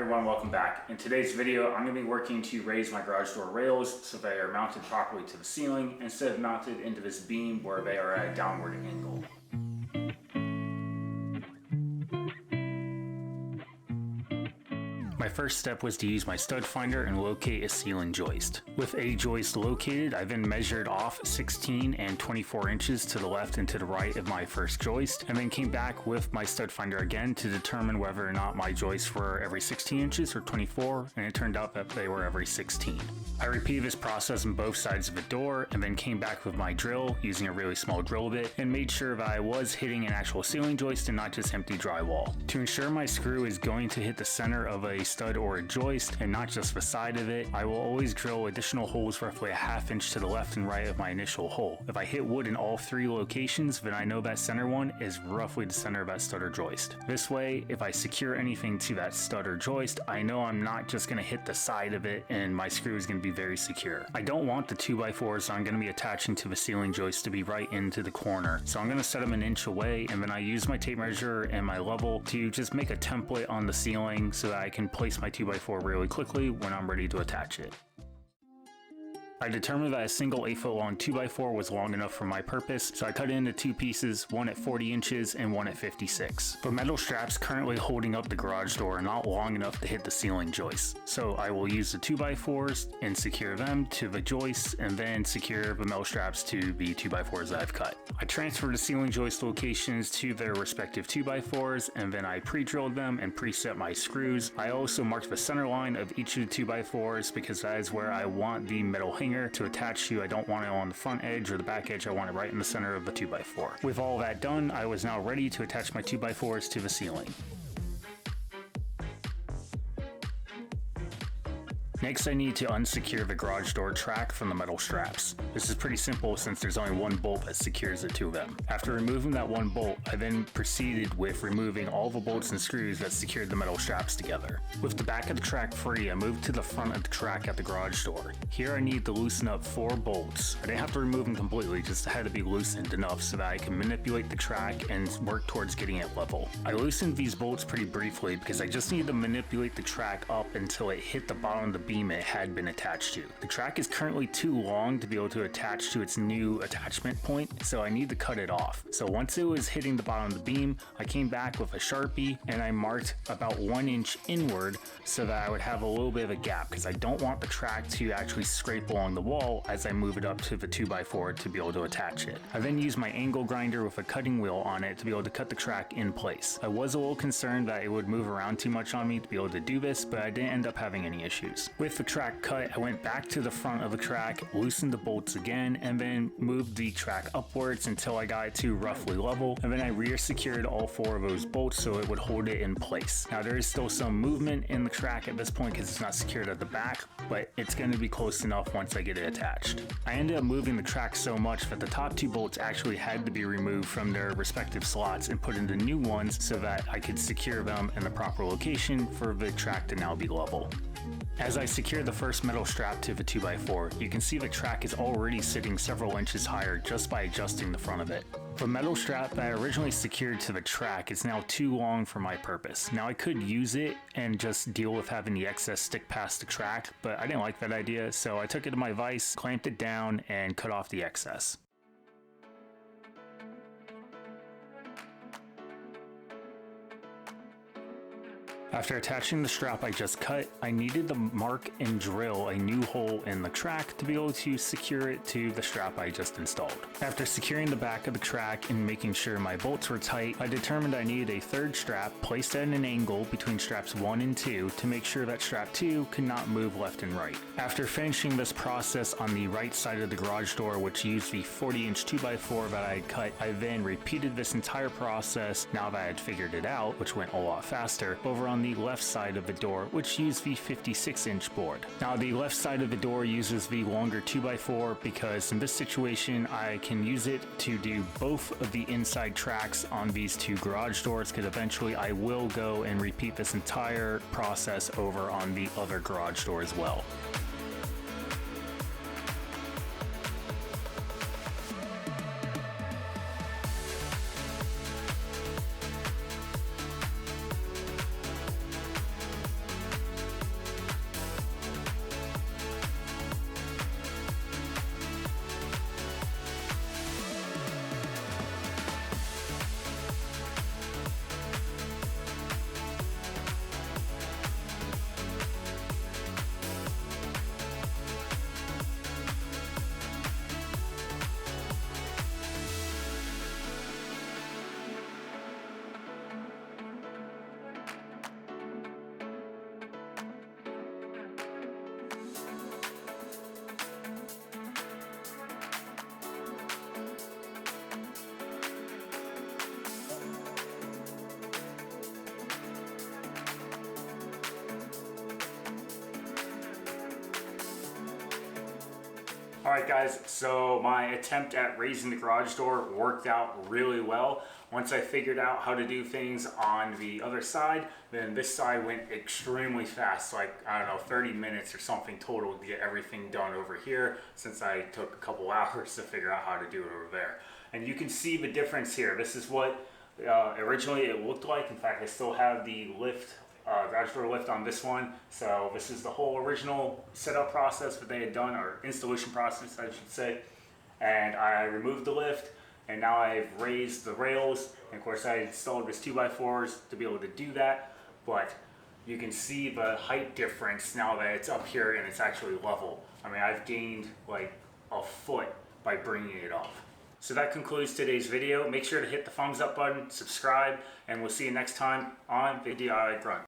everyone, welcome back. In today's video, I'm going to be working to raise my garage door rails so they are mounted properly to the ceiling instead of mounted into this beam where they are at a downward angle. My first step was to use my stud finder and locate a ceiling joist. With a joist located, I then measured off 16 and 24 inches to the left and to the right of my first joist, and then came back with my stud finder again to determine whether or not my joists were every 16 inches or 24, and it turned out that they were every 16. I repeated this process on both sides of the door, and then came back with my drill using a really small drill bit, and made sure that I was hitting an actual ceiling joist and not just empty drywall. To ensure my screw is going to hit the center of a stud or a joist and not just the side of it, I will always drill additional holes roughly a ½ inch to the left and right of my initial hole. If I hit wood in all 3 locations, then I know that center one is roughly the center of that stud or joist. This way, if I secure anything to that stud or joist, I know I'm not just going to hit the side of it and my screw is going to be very secure. I don't want the 2x4s I'm going to be attaching to the ceiling joist to be right into the corner, so I'm going to set them an inch away, and then I use my tape measure and my level to just make a template on the ceiling so that I can place my 2x4 really quickly when I'm ready to attach it. I determined that a single 8-foot long 2x4 was long enough for my purpose, so I cut it into 2 pieces, one at 40 inches and one at 56. The metal straps currently holding up the garage door are not long enough to hit the ceiling joists, so I will use the 2x4s and secure them to the joists and then secure the metal straps to the 2x4s that I've cut. I transferred the ceiling joist locations to their respective 2x4s, and then I pre-drilled them and preset my screws. I also marked the center line of each of the 2x4s because that is where I want the metal hanger to attach to. I don't want it on the front edge or the back edge, I want it right in the center of the 2x4. With all that done, I was now ready to attach my 2x4s to the ceiling. Next, I need to unsecure the garage door track from the metal straps. This is pretty simple since there's only one bolt that secures the 2 of them. After removing that one bolt, I then proceeded with removing all the bolts and screws that secured the metal straps together. With the back of the track free, I moved to the front of the track at the garage door. Here I need to loosen up 4 bolts. I didn't have to remove them completely, just had to be loosened enough so that I can manipulate the track and work towards getting it level. I loosened these bolts pretty briefly because I just needed to manipulate the track up until it hit the bottom of the beam it had been attached to. The track is currently too long to be able to attach to its new attachment point, so I need to cut it off. So once it was hitting the bottom of the beam, I came back with a Sharpie and I marked about 1 inch inward so that I would have a little bit of a gap, because I don't want the track to actually scrape along the wall as I move it up to the 2x4 to be able to attach it. I then used my angle grinder with a cutting wheel on it to be able to cut the track in place. I was a little concerned that it would move around too much on me to be able to do this, but I didn't end up having any issues. With the track cut, I went back to the front of the track, loosened the bolts again, and then moved the track upwards until I got it to roughly level, and then I rear secured all 4 of those bolts so it would hold it in place. Now there is still some movement in the track at this point because it's not secured at the back, but it's going to be close enough once I get it attached. I ended up moving the track so much that the top 2 bolts actually had to be removed from their respective slots and put into new ones so that I could secure them in the proper location for the track to now be level. As I secure the first metal strap to the 2x4, you can see the track is already sitting several inches higher just by adjusting the front of it. The metal strap that I originally secured to the track is now too long for my purpose. Now I could use it and just deal with having the excess stick past the track, but I didn't like that idea, so I took it to my vise, clamped it down, and cut off the excess. After attaching the strap I just cut, I needed to mark and drill a new hole in the track to be able to secure it to the strap I just installed. After securing the back of the track and making sure my bolts were tight, I determined I needed a 3rd strap placed at an angle between straps 1 and 2 to make sure that strap 2 could not move left and right. After finishing this process on the right side of the garage door, which used the 40-inch 2x4 that I had cut, I then repeated this entire process, now that I had figured it out, which went a lot faster, over on the left side of the door, which used the 56-inch board. Now the left side of the door uses the longer 2x4 because in this situation I can use it to do both of the inside tracks on these 2 garage doors, because eventually I will go and repeat this entire process over on the other garage door as well. Alright guys, so my attempt at raising the garage door worked out really well. Once I figured out how to do things on the other side, then this side went extremely fast, like, I don't know, 30 minutes or something total to get everything done over here, since I took a couple hours to figure out how to do it over there. And you can see the difference here. This is what originally it looked like. In fact, I still have the lift, garage door lift on this one. So this is the whole original setup process that they had done, or installation process I should say. And I removed the lift, and now I've raised the rails. And of course I installed this 2x4s to be able to do that. But you can see the height difference now that it's up here and it's actually level. I mean, I've gained like a foot by bringing it up. So that concludes today's video. Make sure to hit the thumbs up button, subscribe, and we'll see you next time on the DIY Grunt.